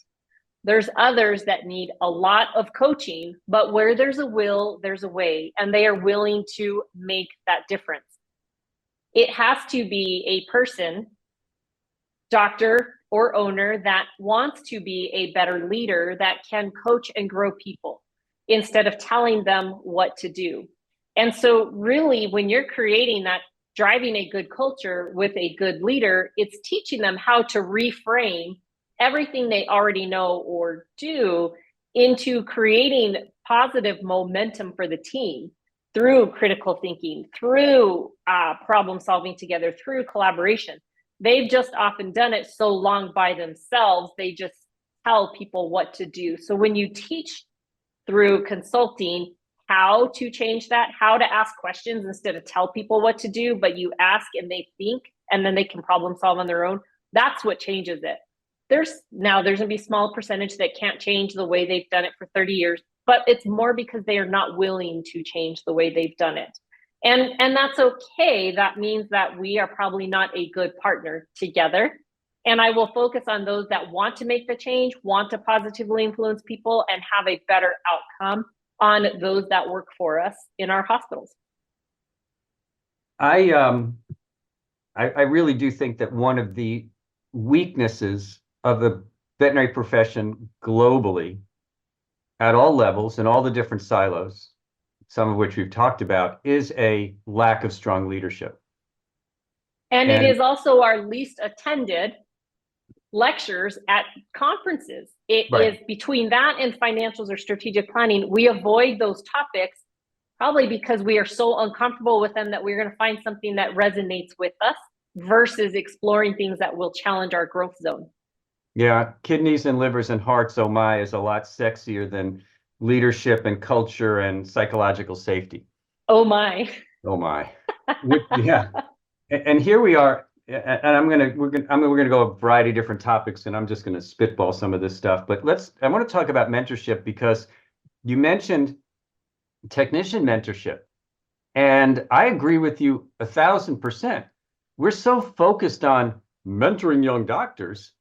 There's others that need a lot of coaching, but where there's a will, there's a way, and they are willing to make that difference. It has to be a person, doctor or owner, that wants to be a better leader, that can coach and grow people instead of telling them what to do. And so really, when you're creating that, driving a good culture with a good leader, it's teaching them how to reframe everything they already know or do into creating positive momentum for the team through critical thinking, through problem solving together, through collaboration. They've just often done it so long by themselves, they just tell people what to do. So when you teach through consulting how to change that, how to ask questions instead of tell people what to do, but you ask and they think, and then they can problem solve on their own, that's what changes it. There's going to be a small percentage that can't change the way they've done it for 30 years, but it's more because they are not willing to change the way they've done it. And that's okay. That means that we are probably not a good partner together. And I will focus on those that want to make the change, want to positively influence people, and have a better outcome on those that work for us in our hospitals. I really do think that one of the weaknesses of the veterinary profession globally, at all levels and all the different silos, some of which we've talked about, is a lack of strong leadership. And it is also our least attended lectures at conferences. It right. is between that and financials or strategic planning. We avoid those topics probably because we are so uncomfortable with them that we're going to find something that resonates with us versus exploring things that will challenge our growth zone. Yeah, kidneys and livers and hearts, oh my, is a lot sexier than leadership and culture and psychological safety. Oh my. Oh my. Yeah. And here we are, and we're gonna go a variety of different topics, and I'm just gonna spitball some of this stuff. But I want to talk about mentorship because you mentioned technician mentorship, and I agree with you 1,000%. We're so focused on mentoring young doctors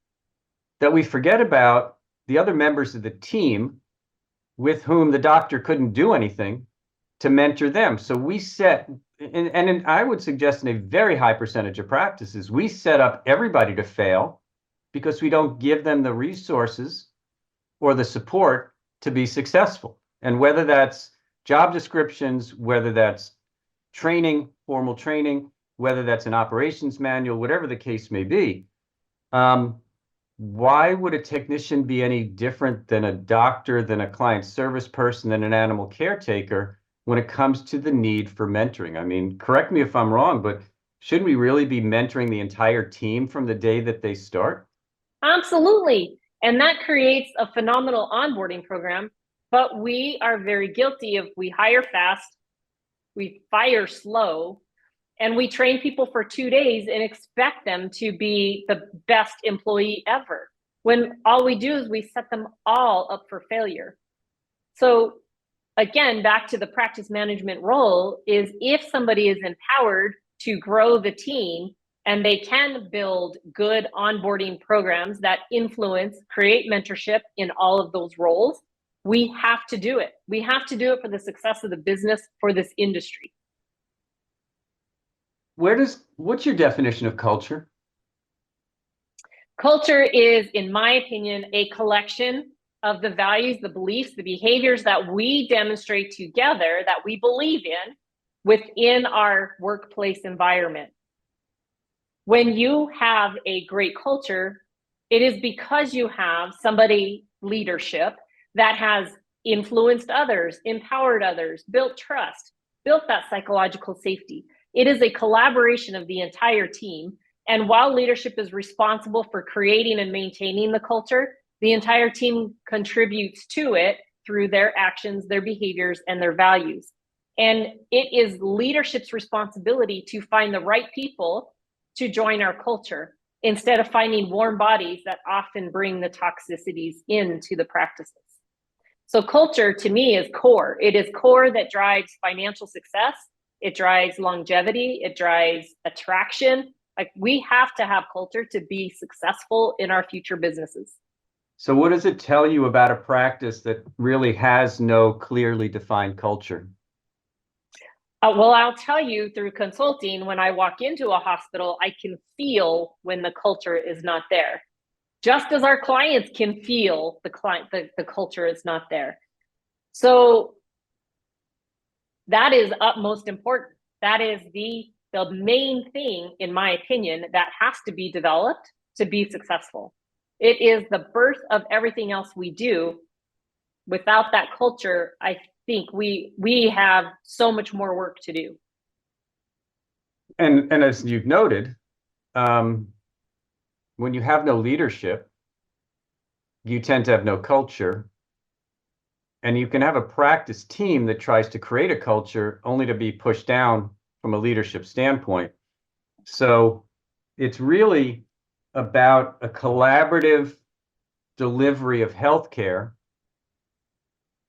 that we forget about the other members of the team with whom the doctor couldn't do anything to mentor them. So we set, I would suggest in a very high percentage of practices, we set up everybody to fail because we don't give them the resources or the support to be successful. And whether that's job descriptions, whether that's training, formal training, whether that's an operations manual, whatever the case may be, why would a technician be any different than a doctor, than a client service person, than an animal caretaker when it comes to the need for mentoring? I mean, correct me if I'm wrong, but shouldn't we really be mentoring the entire team from the day that they start? Absolutely. And that creates a phenomenal onboarding program. But we are very guilty of we hire fast, we fire slow, and we train people for 2 days and expect them to be the best employee ever, when all we do is we set them all up for failure. So again, back to the practice management role, is if somebody is empowered to grow the team and they can build good onboarding programs that influence, create mentorship in all of those roles, we have to do it. We have to do it for the success of the business, for this industry. What's your definition of culture? Culture is, in my opinion, a collection of the values, the beliefs, the behaviors that we demonstrate together that we believe in within our workplace environment. When you have a great culture, it is because you have somebody, leadership, that has influenced others, empowered others, built trust, built that psychological safety. It is a collaboration of the entire team. And while leadership is responsible for creating and maintaining the culture, the entire team contributes to it through their actions, their behaviors, and their values. And it is leadership's responsibility to find the right people to join our culture instead of finding warm bodies that often bring the toxicities into the practices. So culture to me is core. It is core that drives financial success. It drives longevity. It drives attraction. Like, we have to have culture to be successful in our future businesses. So what does it tell you about a practice that really has no clearly defined culture? Well, I'll tell you, through consulting, when I walk into a hospital, I can feel when the culture is not there. Just as our clients can feel the culture is not there. So that is utmost important. That is the main thing, in my opinion, that has to be developed to be successful. It is the birth of everything else we do. Without that culture, I think we have so much more work to do. And as you've noted, when you have no leadership, you tend to have no culture. And you can have a practice team that tries to create a culture only to be pushed down from a leadership standpoint. So it's really about a collaborative delivery of healthcare,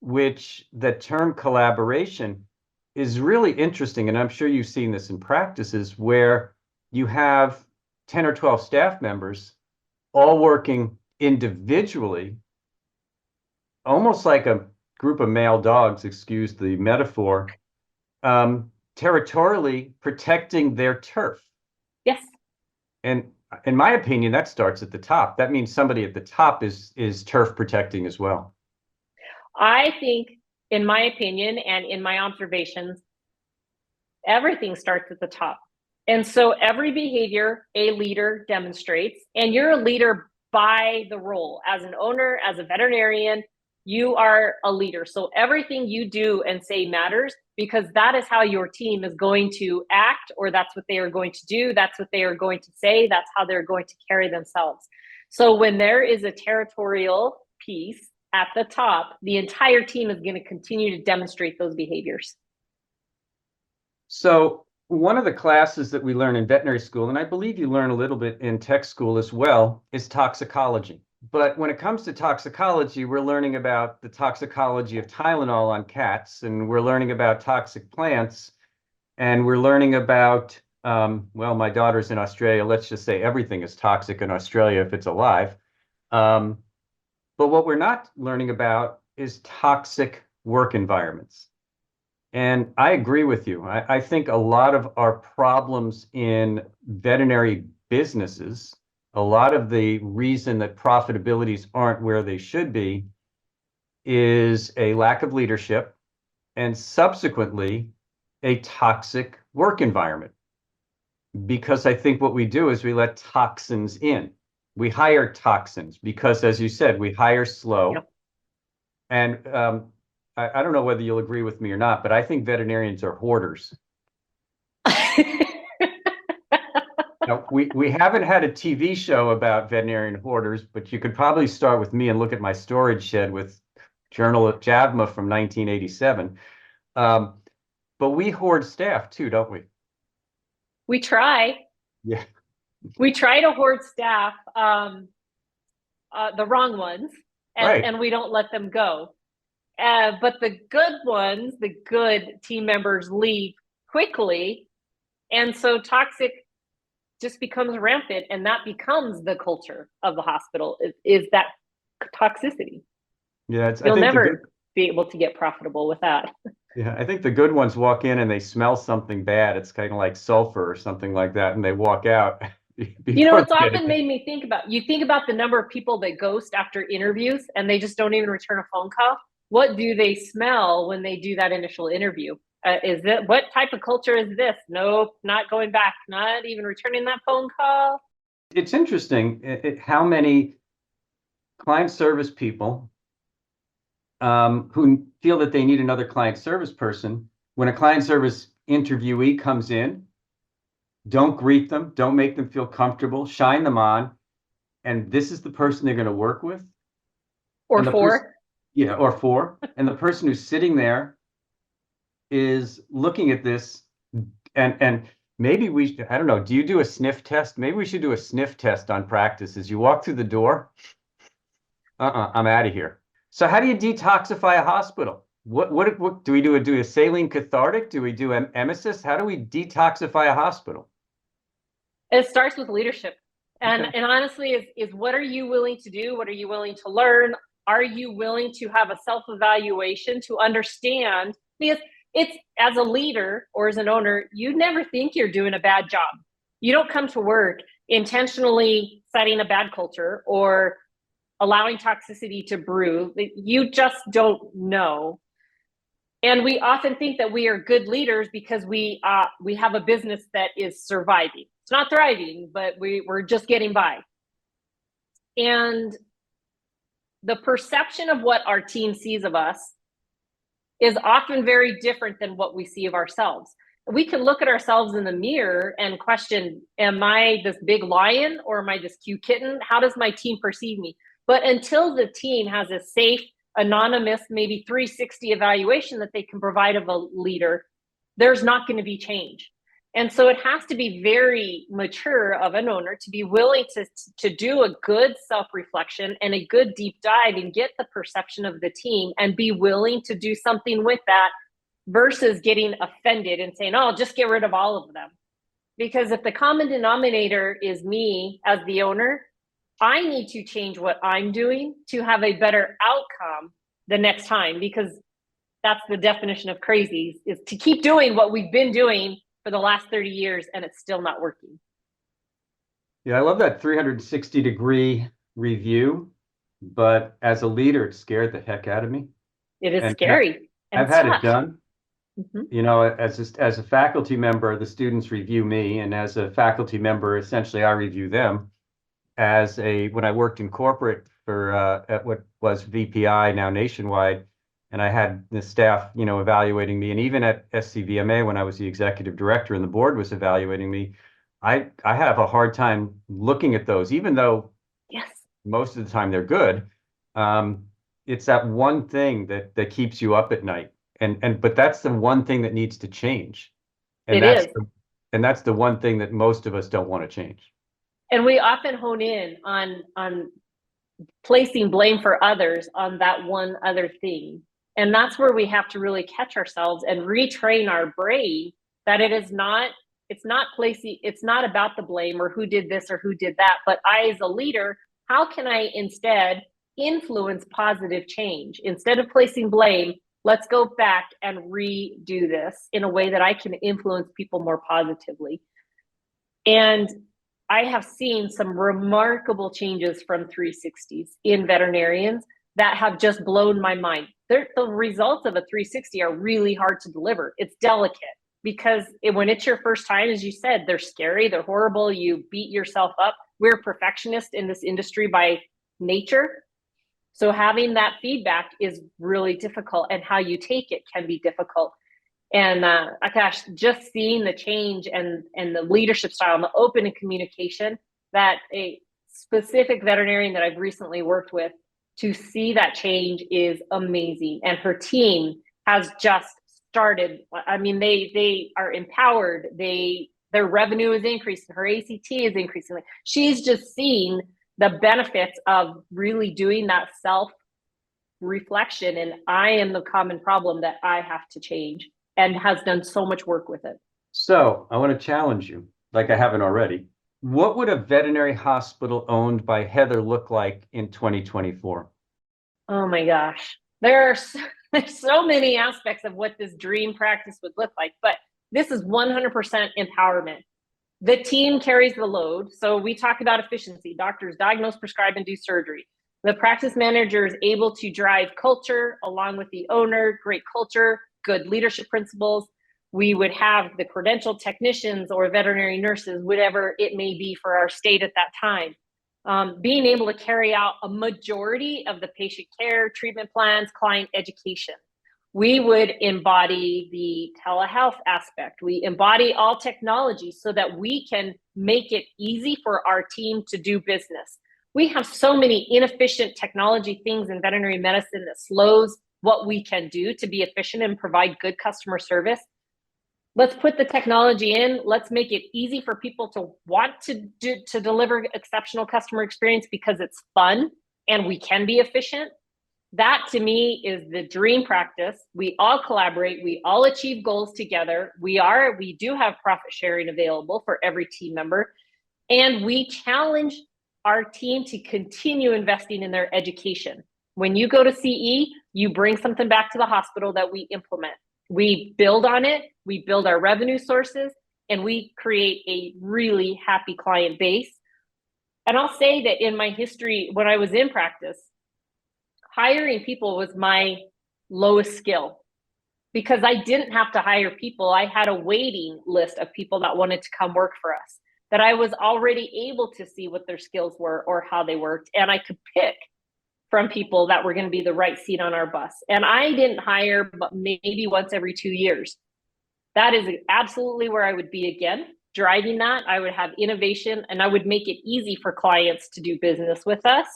which the term collaboration is really interesting. And I'm sure you've seen this in practices where you have 10 or 12 staff members all working individually, almost like a group of male dogs, excuse the metaphor, territorially protecting their turf. Yes. And in my opinion, that starts at the top. That means somebody at the top is turf protecting as well. I think, in my opinion and in my observations, everything starts at the top. And so every behavior a leader demonstrates, and you're a leader by the role. As an owner, as a veterinarian, you are a leader. So everything you do and say matters, because that is how your team is going to act, or that's what they are going to do. That's what they are going to say. That's how they're going to carry themselves. So when there is a territorial piece at the top, the entire team is going to continue to demonstrate those behaviors. So one of the classes that we learn in veterinary school, and I believe you learn a little bit in tech school as well, is toxicology. But when it comes to toxicology, we're learning about the toxicology of Tylenol on cats, and we're learning about toxic plants, and we're learning about, well, my daughter's in Australia. Let's just say everything is toxic in Australia if it's alive. But what we're not learning about is toxic work environments. And I agree with you. I think a lot of our problems in veterinary businesses, a lot of the reason that profitabilities aren't where they should be is a lack of leadership and subsequently a toxic work environment. Because I think what we do is we let toxins in. We hire toxins because, as you said, we hire slow. Yep. And I don't know whether you'll agree with me or not, but I think veterinarians are hoarders. Now, we haven't had a TV show about veterinarian hoarders, but you could probably start with me and look at my storage shed with Journal of JAVMA from 1987. But we hoard staff too, don't we? We try. Yeah. We try to hoard staff, the wrong ones, and we don't let them go. But the good ones, the good team members leave quickly. And so toxic just becomes rampant, and that becomes the culture of the hospital is that toxicity. Yeah, you'll never be able to get profitable with that. Yeah, I think the good ones walk in and they smell something bad. It's kind of like sulfur or something like that, and they walk out. It's often made me think about, you think about the number of people that ghost after interviews and they just don't even return a phone call. What do they smell when they do that initial interview? What type of culture is this? Nope, not going back, not even returning that phone call. It's interesting how many client service people who feel that they need another client service person, when a client service interviewee comes in, don't greet them, don't make them feel comfortable, shine them on, and this is the person they're going to work with. Or for. Or for. And the person who's sitting there is looking at this, and maybe I don't know, do you do a sniff test? Maybe we should do a sniff test on practice. As you walk through the door, I'm out of here. So how do you detoxify a hospital? What do we do? Do a saline cathartic? Do we do an emesis? How do we detoxify a hospital? It starts with leadership. And honestly, is what are you willing to do? What are you willing to learn? Are you willing to have a self-evaluation to understand? Because it's, as a leader or as an owner, you never think you're doing a bad job. You don't come to work intentionally setting a bad culture or allowing toxicity to brew. You just don't know. And we often think that we are good leaders because we have a business that is surviving. It's not thriving, but we're just getting by. And the perception of what our team sees of us is often very different than what we see of ourselves. We can look at ourselves in the mirror and question, am I this big lion or am I this cute kitten? How does my team perceive me? But until the team has a safe, anonymous, maybe 360 evaluation that they can provide of a leader, there's not going to be change. And so it has to be very mature of an owner to be willing to do a good self-reflection and a good deep dive and get the perception of the team and be willing to do something with that versus getting offended and saying, oh, just get rid of all of them. Because if the common denominator is me as the owner, I need to change what I'm doing to have a better outcome the next time, because that's the definition of crazy, is to keep doing what we've been doing for the last 30 years and it's still not working. Yeah, I love that 360-degree review, but as a leader, it scared the heck out of me. It is scary. I've had it done. As a faculty member, the students review me, and as a faculty member, essentially I review them. When I worked in corporate at what was VPI, now Nationwide, and I had the staff, evaluating me, and even at SCVMA when I was the executive director and the board was evaluating me, I have a hard time looking at those, even though yes, most of the time they're good. It's that one thing that keeps you up at night. But that's the one thing that needs to change. And It that's is. that's the one thing that most of us don't want to change. And we often hone in on placing blame for others on that one other thing. And that's where we have to really catch ourselves and retrain our brain that it's not placing, it's not about the blame or who did this or who did that, but I, as a leader, how can I instead influence positive change? Instead of placing blame, let's go back and redo this in a way that I can influence people more positively. And I have seen some remarkable changes from 360s in veterinarians that have just blown my mind. The results of a 360 are really hard to deliver. It's delicate because when it's your first time, as you said, they're scary, they're horrible, you beat yourself up. We're perfectionists in this industry by nature. So having that feedback is really difficult, and how you take it can be difficult. And gosh, just seeing the change and the leadership style and the open communication that a specific veterinarian that I've recently worked with, to see that change is amazing. And her team has just started. I mean, they are empowered. Their revenue is increasing. Her ACT is increasing. She's just seen the benefits of really doing that self reflection. And I am the common problem that I have to change, and has done so much work with it. So I want to challenge you, like I haven't already. What would a veterinary hospital owned by Heather look like in 2024? Oh my gosh. There's so many aspects of what this dream practice would look like, but this is 100% empowerment. The team carries the load. So we talk about efficiency. Doctors diagnose, prescribe, and do surgery. The practice manager is able to drive culture along with the owner, great culture, good leadership principles. We would have the credentialed technicians or veterinary nurses, whatever it may be for our state at that time, being able to carry out a majority of the patient care, treatment plans, client education. We would embody the telehealth aspect. We embody all technology so that we can make it easy for our team to do business. We have so many inefficient technology things in veterinary medicine that slows what we can do to be efficient and provide good customer service. Let's put the technology in. Let's make it easy for people to want to deliver exceptional customer experience because it's fun and we can be efficient. That to me is the dream practice. We all collaborate. We all achieve goals together. We do have profit sharing available for every team member. And we challenge our team to continue investing in their education. When you go to CE, you bring something back to the hospital that we implement. We build on it, we build our revenue sources, and we create a really happy client base. And I'll say that in my history, when I was in practice, hiring people was my lowest skill because I didn't have to hire people. I had a waiting list of people that wanted to come work for us, that I was already able to see what their skills were or how they worked. And I could pick from people that were going to be the right seat on our bus. And I didn't hire but maybe once every 2 years. That is absolutely where I would be again. Driving that, I would have innovation and I would make it easy for clients to do business with us.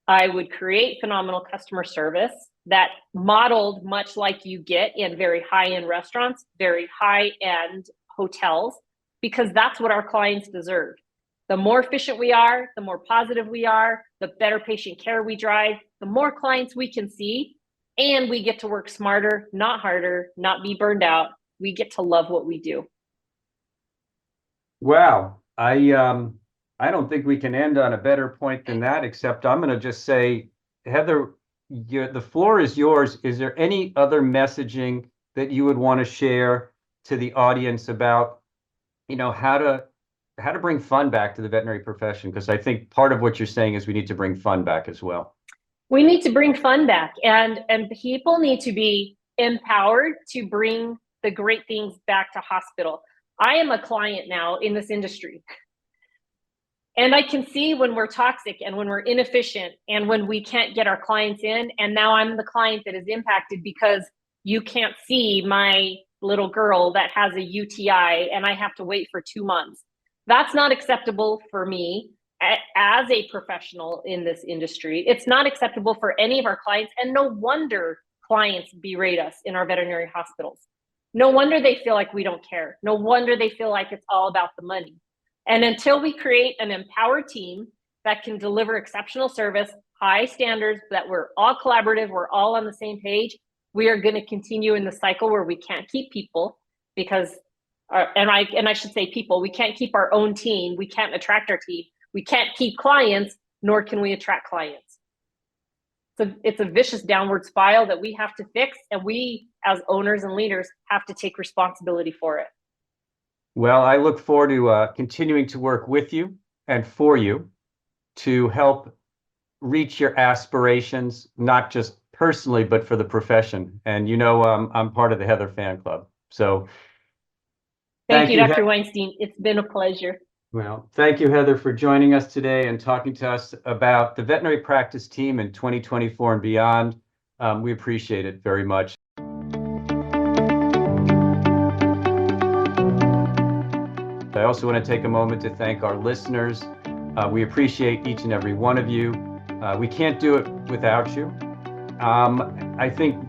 I would create phenomenal customer service that modeled much like you get in very high-end restaurants, very high-end hotels, because that's what our clients deserve. The more efficient we are, the more positive we are, the better patient care we drive, the more clients we can see, and we get to work smarter, not harder, not be burned out. We get to love what we do. Wow. I don't think we can end on a better point than that, except I'm going to just say, Heather, the floor is yours. Is there any other messaging that you would want to share to the audience about, how to bring fun back to the veterinary profession? Because I think part of what you're saying is we need to bring fun back as well. We need to bring fun back, and people need to be empowered to bring the great things back to hospital. I am a client now in this industry. And I can see when we're toxic and when we're inefficient and when we can't get our clients in. And now I'm the client that is impacted because you can't see my little girl that has a UTI and I have to wait for 2 months. That's not acceptable for me. as a professional in this industry, it's not acceptable for any of our clients, and no wonder clients berate us in our veterinary hospitals. No wonder they feel like we don't care. No wonder they feel like it's all about the money. And until we create an empowered team that can deliver exceptional service, high standards, that we're all collaborative, we're all on the same page, we are going to continue in the cycle where we can't keep people because, and I should say people, we can't keep our own team, we can't attract our team, we can't keep clients, nor can we attract clients. So it's a vicious downward spiral that we have to fix, and we as owners and leaders have to take responsibility for it. Well, I look forward to continuing to work with you and for you to help reach your aspirations, not just personally, but for the profession. And I'm part of the Heather fan club. So thank you, Dr. Weinstein. It's been a pleasure. Well, thank you, Heather, for joining us today and talking to us about the veterinary practice team in 2024 and beyond. We appreciate it very much. I also want to take a moment to thank our listeners. We appreciate each and every one of you. We can't do it without you. I think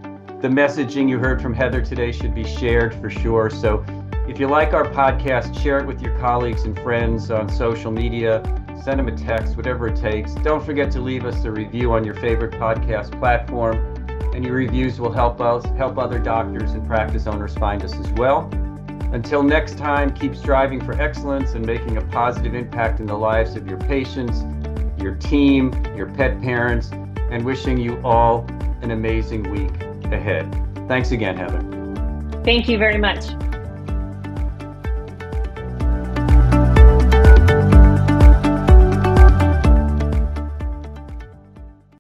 the messaging you heard from Heather today should be shared for sure. So if you like our podcast, share it with your colleagues and friends on social media, send them a text, whatever it takes. Don't forget to leave us a review on your favorite podcast platform, and your reviews will help other doctors and practice owners find us as well. Until next time, keep striving for excellence and making a positive impact in the lives of your patients, your team, your pet parents, and wishing you all an amazing week ahead. Thanks again, Heather. Thank you very much.